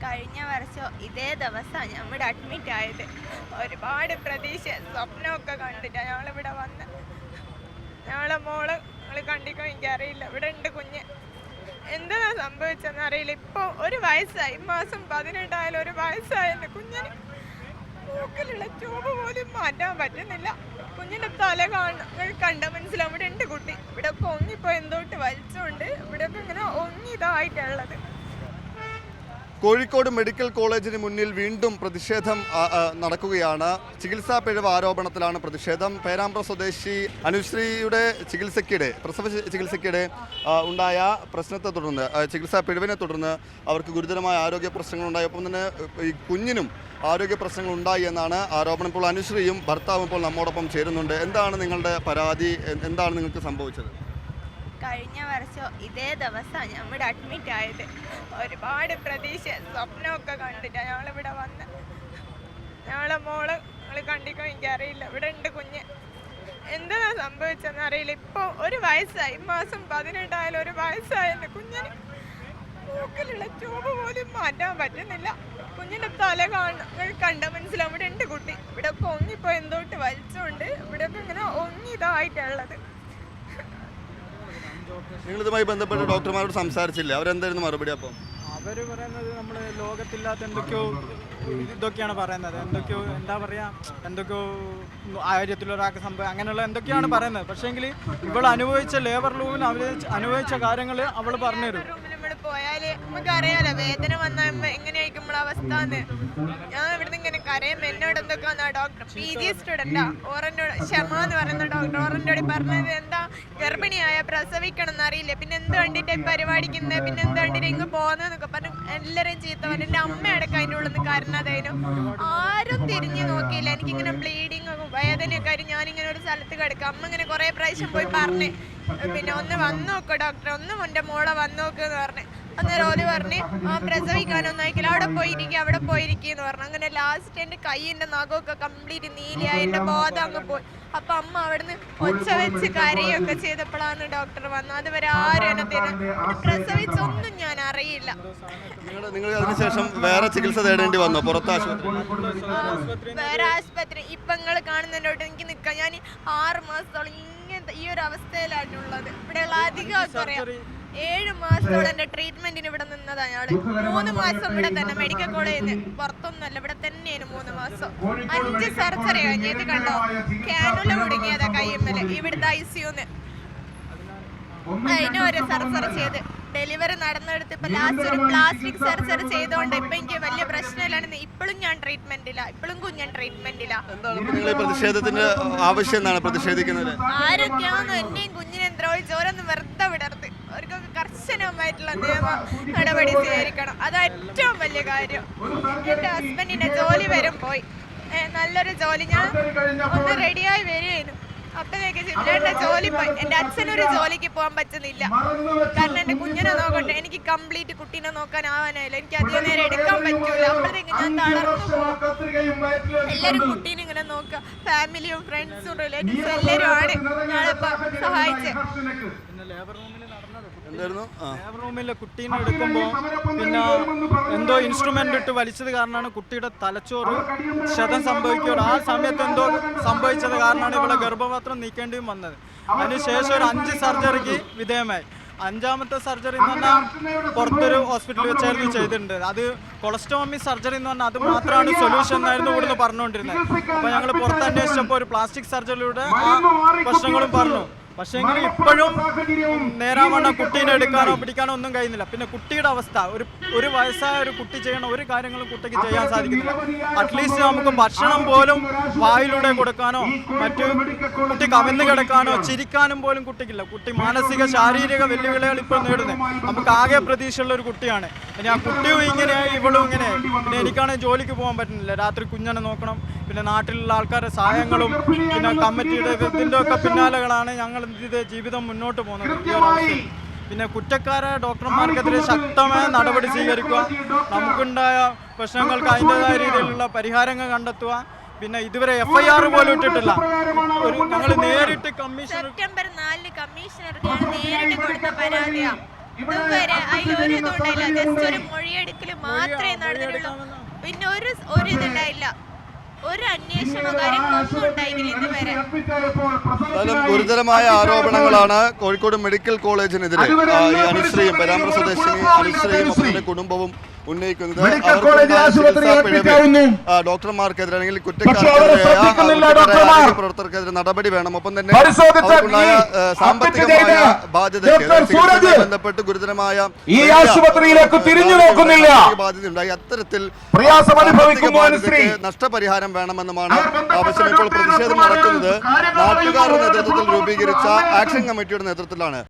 കഴിഞ്ഞ വർഷം ഇതേ ദിവസമാണ് ഞമ്മടെ അഡ്മിറ്റ് ആയത്. ഒരുപാട് പ്രതീക്ഷ സ്വപ്നമൊക്കെ കണ്ടിട്ടാണ് ഞങ്ങളിവിടെ വന്ന്. ഞങ്ങളെ മോള് നിങ്ങൾ കണ്ടിക്കോ എനിക്കറിയില്ല, ഇവിടെ ഉണ്ട് കുഞ്ഞ്. എന്താ സംഭവിച്ചെന്ന് അറിയില്ല. ഇപ്പോൾ ഒരു വയസ്സായി, മാസം 18 ഒരു വയസ്സായ എൻ്റെ കുഞ്ഞിന് മൂക്കിലുള്ള ട്യൂബ് പോലും മാറ്റാൻ പറ്റുന്നില്ല. കുഞ്ഞിൻ്റെ തല കണ്ട മനസ്സിലാവും ഇവിടെ ഉണ്ട് കുട്ടി. ഇവിടെ ഒക്കെ ഒങ്ങിപ്പോ എന്തോട്ട് വലിച്ചുകൊണ്ട് ഇവിടെയൊക്കെ ഇങ്ങനെ ഒങ്ങിയതായിട്ടുള്ളത്. കോഴിക്കോട് മെഡിക്കൽ കോളേജിന് മുന്നിൽ വീണ്ടും പ്രതിഷേധം നടക്കുകയാണ്. ചികിത്സാ പിഴവ് ആരോപണത്തിലാണ് പ്രതിഷേധം. പേരാമ്പ്ര സ്വദേശി അനുശ്രീയുടെ പ്രസവ ചികിത്സയ്ക്കിടെ ഉണ്ടായ പ്രശ്നത്തെ തുടർന്ന്, ചികിത്സാ പിഴവിനെ തുടർന്ന് അവർക്ക് ഗുരുതരമായ ആരോഗ്യ പ്രശ്നങ്ങളുണ്ടായി. ഒപ്പം തന്നെ ഈ കുഞ്ഞിനും ആരോഗ്യ പ്രശ്നങ്ങൾ ഉണ്ടായി എന്നാണ് ആരോപണം. ഇപ്പോൾ അനുശ്രീയും ഭർത്താവും ഇപ്പോൾ നമ്മോടൊപ്പം ചേരുന്നുണ്ട്. എന്താണ് നിങ്ങളുടെ പരാതി? എന്താണ് നിങ്ങൾക്ക് സംഭവിച്ചത്? കഴിഞ്ഞ വർഷം ഇതേ ദിവസമാണ് ഞമ്മടെ അഡ്മിറ്റ് ആയത്. ഒരുപാട് പ്രതീക്ഷ സ്വപ്നമൊക്കെ കണ്ടിട്ടാണ് ഞങ്ങളിവിടെ വന്ന്. ഞങ്ങളെ മോള് നിങ്ങൾ കണ്ടിക്കോ എനിക്കറിയില്ല, ഇവിടെ ഉണ്ട് കുഞ്ഞ്. എന്താ സംഭവിച്ചെന്ന് അറിയില്ല. ഇപ്പോൾ ഒരു വയസ്സായി, മാസം 18 ഒരു വയസ്സായ എൻ്റെ കുഞ്ഞിന് മൂക്കിലുള്ള ട്യൂബ് പോലും മാറ്റാൻ പറ്റുന്നില്ല. കുഞ്ഞിൻ്റെ തല കണ്ട മനസ്സിലാവും ഇവിടെ ഉണ്ട് കുട്ടി. ഇവിടെ ഒക്കെ ഒങ്ങിപ്പോ എന്തോട്ട് വലിച്ചുകൊണ്ട് ഇവിടെയൊക്കെ ഇങ്ങനെ ഒങ്ങിയതായിട്ടുള്ളത്. നിങ്ങളിതുമായി ബന്ധപ്പെട്ട് ഡോക്ടർമാരോട് സംസാരിച്ചില്ല? അവരെന്തായിരുന്നു മറുപടി? അപ്പം അവർ പറയുന്നത് നമ്മൾ ലോകത്തില്ലാത്ത ഇതൊക്കെയാണ് പറയുന്നത്. എന്താ പറയുക, എന്തൊക്കെയോ ആയിരത്തിലൊരാൾക്ക് സംഭവം അങ്ങനെയുള്ള എന്തൊക്കെയാണ് പറയുന്നത്. പക്ഷേങ്കിൽ ഇവൾ അനുഭവിച്ച ലേബർ റൂമിൽ അനുഭവിച്ച കാര്യങ്ങൾ അവൾ പറഞ്ഞുതരും. പോയാല് നമുക്കറിയാലോ വേദന വന്ന എങ്ങനെയായിരിക്കും നമ്മളെ അവസ്ഥ എന്ന്. ഞാൻ ഇവിടുന്ന് ഇങ്ങനെ കരയും. എന്നോട് എന്തൊക്കെയാ ഡോക്ടർ PG സ്റ്റുഡന്റാ ഓറന്നോട് ക്ഷമ എന്ന് പറയുന്ന ഡോക്ടർ ഓറന്നോട് പറഞ്ഞത്, എന്താ ഗർഭിണിയായ പ്രസവിക്കണം എന്നറിയില്ല, പിന്നെ എന്ത് കണ്ടിട്ട് പരിപാടിക്കുന്നത്, പിന്നെ എന്ത് കണ്ടിട്ട് ഇങ്ങ് പോകുന്നതെന്നൊക്കെ പറഞ്ഞു എല്ലാവരെയും ചീത്ത പറഞ്ഞു. എൻ്റെ അമ്മ അടക്കം അതിൻ്റെ ഉള്ളിൽ നിന്ന് കരുന്നതായിരുന്നു. ആരും തിരിഞ്ഞു നോക്കിയില്ല. എനിക്കിങ്ങനെ ബ്ലീഡിങ് വേദനയൊക്കെ ആയിട്ട് ഞാനിങ്ങനെ ഒരു സ്ഥലത്ത് കിടക്കുക. അമ്മ ഇങ്ങനെ കുറേ പ്രാവശ്യം പോയി പറഞ്ഞ്, പിന്നെ ഒന്ന് വന്നു നോക്ക് ഡോക്ടർ, ഒന്ന് എൻ്റെ മോളെ വന്നു നോക്ക് എന്ന് പറഞ്ഞ്. അന്നേരം ഓല് പറഞ്ഞ് പ്രസവിക്കാനൊന്നും അയക്കില്ല, അവിടെ പോയിരിക്കുക എന്ന് പറഞ്ഞു. അങ്ങനെ ലാസ്റ്റ് എൻ്റെ കൈയിൻ്റെ നഖമൊക്കെ കംപ്ലീറ്റ് നീലിയായി, എൻ്റെ ബോധം അങ്ങ് പോയി. അപ്പം അമ്മ അവിടുന്ന് ഒച്ച വെച്ച് കരയൊക്കെ ചെയ്തപ്പോഴാണ് ഡോക്ടർ വന്നത്. അതുവരെ ആരും എന്നെ പ്രസവിച്ചൊന്നും ഞാൻ അറിയില്ല. നിങ്ങൾ അതിനുശേഷം വേറെ ചികിത്സ തേടേണ്ടി വന്നോ? വേറെ ആശുപത്രി ഇപ്പൊ നിങ്ങൾ കാണുന്നതിനോട്ട് എനിക്ക് നിൽക്കാം. ഞാൻ 6 മാസത്തോളം ഇങ്ങനത്തെ ഈ ഒരു അവസ്ഥയിലാണുള്ളത്. ഇവിടെയുള്ള അധികം അറിയാം. 7 മാസത്തോളം എൻ്റെ ട്രീറ്റ്മെന്റിന് ഇവിടെ നിന്നതാണ് ഞങ്ങള്. 3 മാസം ഇവിടെ തന്നെ മെഡിക്കൽ കോളേജിൽ നിന്ന്, പുറത്തൊന്നുമല്ല, ഇവിടെ തന്നെയാണ് 3 മാസം. 5 സർജറി കഴിഞ്ഞ്. ഇത് കണ്ടോ, ക്യാനുല കുടുങ്ങിയതാ കയ്യുമ്മല്. ഇവിടുത്തെ ICUന്ന് അതിന് ഒരു സർജറി ചെയ്ത് ഡെലിവറി നടന്നെടുത്ത് ഇപ്പൊ ലാസ്റ്റ് ഒരു പ്ലാസ്റ്റിക് സർജറി ചെയ്തോണ്ട് ഇപ്പൊ എനിക്ക് വലിയ പ്രശ്നമില്ലാണ്ട് ഇപ്പോഴും ഞാൻ ട്രീറ്റ്മെന്റില്ല, ഇപ്പോഴും കുഞ്ഞൻ ട്രീറ്റ്മെന്റില്ല. ആരൊക്കെയാണെന്നോ എന്റെയും കുഞ്ഞിനെ ദ്രോഹിച്ചോരൊന്ന് വെറുതെ വിടരുത്. അവർക്കൊക്കെ കർശനമായിട്ടുള്ള നിയമ നടപടി സ്വീകരിക്കണം. അത് ഏറ്റവും വലിയ കാര്യം. എന്റെ ഹസ്ബൻഡിന്റെ ജോലി വരും പോയി, നല്ലൊരു ജോലി. ഞാൻ ഒന്ന് റെഡിയായി വരികയായിരുന്നു. അപ്പോഴേക്ക് ജില്ലയുടെ ജോലി പോയി. എൻ്റെ അച്ഛനൊരു ജോലിക്ക് പോകാൻ പറ്റുന്നില്ല. കാരണം എൻ്റെ കുഞ്ഞിനെ നോക്കട്ടെ, എനിക്ക് കംപ്ലീറ്റ് കുട്ടീനെ നോക്കാനാവാനായില്ല. എനിക്ക് അധികം നേരം എടുക്കാൻ പറ്റൂല. അപ്പോഴത്തേക്ക് ഞാൻ തളർന്നു പോകും. എല്ലാവരും കുട്ടീനെ ഇങ്ങനെ നോക്കുക, ഫാമിലിയും ഫ്രണ്ട്സും റിലേറ്റീവ്സും എല്ലാവരും ആണ് ഞങ്ങളിപ്പോൾ സഹായിച്ചത്. ലേബർ റൂമിലെ കുട്ടീനെ എടുക്കുമ്പോൾ പിന്നെ എന്തോ ഇൻസ്ട്രുമെന്റ് ഇട്ട് വലിച്ചത് കാരണമാണ് കുട്ടിയുടെ തലച്ചോറ് ക്ഷതം സംഭവിക്കുക. ആ സമയത്ത് എന്തോ സംഭവിച്ചത് കാരണമാണ് ഇവിടെ ഗർഭപാത്രം നീക്കേണ്ടിയും വന്നത്. അതിനുശേഷം ഒരു 5 സർജറിക്ക് വിധേയമായി. 5ാമത്തെ സർജറി എന്ന് പറഞ്ഞാൽ പുറത്തൊരു ഹോസ്പിറ്റലിൽ വെച്ചായിരുന്നു ചെയ്തിട്ടുണ്ട്. അത് കൊളസ്ട്രോമി സർജറി എന്ന് പറഞ്ഞാൽ അത് മാത്രമാണ് സൊല്യൂഷൻ എന്നായിരുന്നു ഇവിടുന്ന് പറഞ്ഞുകൊണ്ടിരുന്നത്. അപ്പോൾ ഞങ്ങൾ പുറത്ത് അന്വേഷിച്ചപ്പോൾ ഒരു പ്ലാസ്റ്റിക് സർജറിയിലൂടെ ആ പ്രശ്നങ്ങളും പറഞ്ഞു. പക്ഷേ എങ്കിൽ ഇപ്പോഴും നേരാവണ്ണം കുട്ടീനെ എടുക്കാനോ പിടിക്കാനോ ഒന്നും കഴിയുന്നില്ല. പിന്നെ കുട്ടിയുടെ അവസ്ഥ, ഒരു വയസ്സായ ഒരു കുട്ടി ചെയ്യണ ഒരു കാര്യങ്ങളും കുട്ടിക്ക് ചെയ്യാൻ സാധിക്കുന്നില്ല. അറ്റ്ലീസ്റ്റ് നമുക്ക് ഭക്ഷണം പോലും വായിലൂടെ കൊടുക്കാനോ മറ്റു കുട്ടി കവന്ന് കിടക്കാനോ ചിരിക്കാനും പോലും കുട്ടിക്കില്ല. കുട്ടി മാനസിക ശാരീരിക വെല്ലുവിളികൾ ഇപ്പോൾ നേടുന്നത്. നമുക്ക് ആകെ പ്രതീക്ഷയുള്ള ഒരു കുട്ടിയാണ്. ഇനി ആ കുട്ടിയും ഇങ്ങനെയായി ഇവളും ഇങ്ങനെയായി. പിന്നെ എനിക്കാണെങ്കിൽ ജോലിക്ക് പോകാൻ പറ്റുന്നില്ല. രാത്രി കുഞ്ഞിനെ നോക്കണം. പിന്നെ നാട്ടിലുള്ള ആൾക്കാരുടെ സഹായങ്ങളും പിന്നെ കമ്മിറ്റിയുടെ ഇതിൻ്റെ ഒക്കെ പിന്നാലെകളാണ് ഞങ്ങൾ ഇത് ജീവിതം മുന്നോട്ട് പോകുന്നത്. പിന്നെ കുറ്റക്കാരായ ഡോക്ടർമാർക്കെതിരെ ശക്തമായ നടപടി സ്വീകരിക്കുക. നമുക്കുണ്ടായ പ്രശ്നങ്ങൾക്ക് അതിൻ്റെതായ രീതിയിലുള്ള പരിഹാരങ്ങൾ കണ്ടെത്തുക. പിന്നെ ഇതുവരെ FIR പോലും ഇട്ടിട്ടില്ല. ഞങ്ങൾ നേരിട്ട് സെപ്റ്റംബർ 4 കമ്മീഷണർക്ക് നേരിട്ട് കൊടുത്ത പരാതിയാണ്. ഇതുവരെ അതിലൊരു ഇതുണ്ടായില്ല. ജസ്റ്റ് ഒരു മൊഴിയെടുക്കൽ മാത്രമേ നടന്നിട്ടുള്ളൂ. പിന്നെ ഒരു ഇതുണ്ടായില്ല, ഒരു അന്വേഷണമോ കാര്യങ്ങളൊന്നും ഉണ്ടായില്ല ഇതുവരെ. എന്തായാലും ഗുരുതരമായ ആരോപണങ്ങളാണ് കോഴിക്കോട് മെഡിക്കൽ കോളേജിനെതിരെ ഈ അനുശ്രീയും പേരാമ്പ്ര സ്വദേശിനി അനുശ്രീയും അവരുടെ കുടുംബവും ഉന്നയിക്കുന്നത്. ഡോക്ടർമാർക്കെതിരെ അല്ലെങ്കിൽ കുറ്റക്കാർക്കെതിരെ പ്രവർത്തകർക്കെതിരെ നടപടി വേണം. ഒപ്പം തന്നെ അവർക്കുണ്ടായ സാമ്പത്തികമായ ബാധ്യതയ്ക്ക് ബന്ധപ്പെട്ട് ഗുരുതരമായ ഈ ആശുപത്രിയിലേക്ക് തിരിഞ്ഞു നോക്കുന്നില്ല. ബാധ്യതയുണ്ടായി. അത്തരത്തിൽ നഷ്ടപരിഹാരം വേണമെന്നുമാണ് ആവശ്യം. ഇപ്പോൾ പ്രതിഷേധം നടക്കുന്നത് നാട്ടുകാരുടെ നേതൃത്വത്തിൽ രൂപീകരിച്ച ആക്ഷൻ കമ്മിറ്റിയുടെ നേതൃത്വത്തിലാണ്.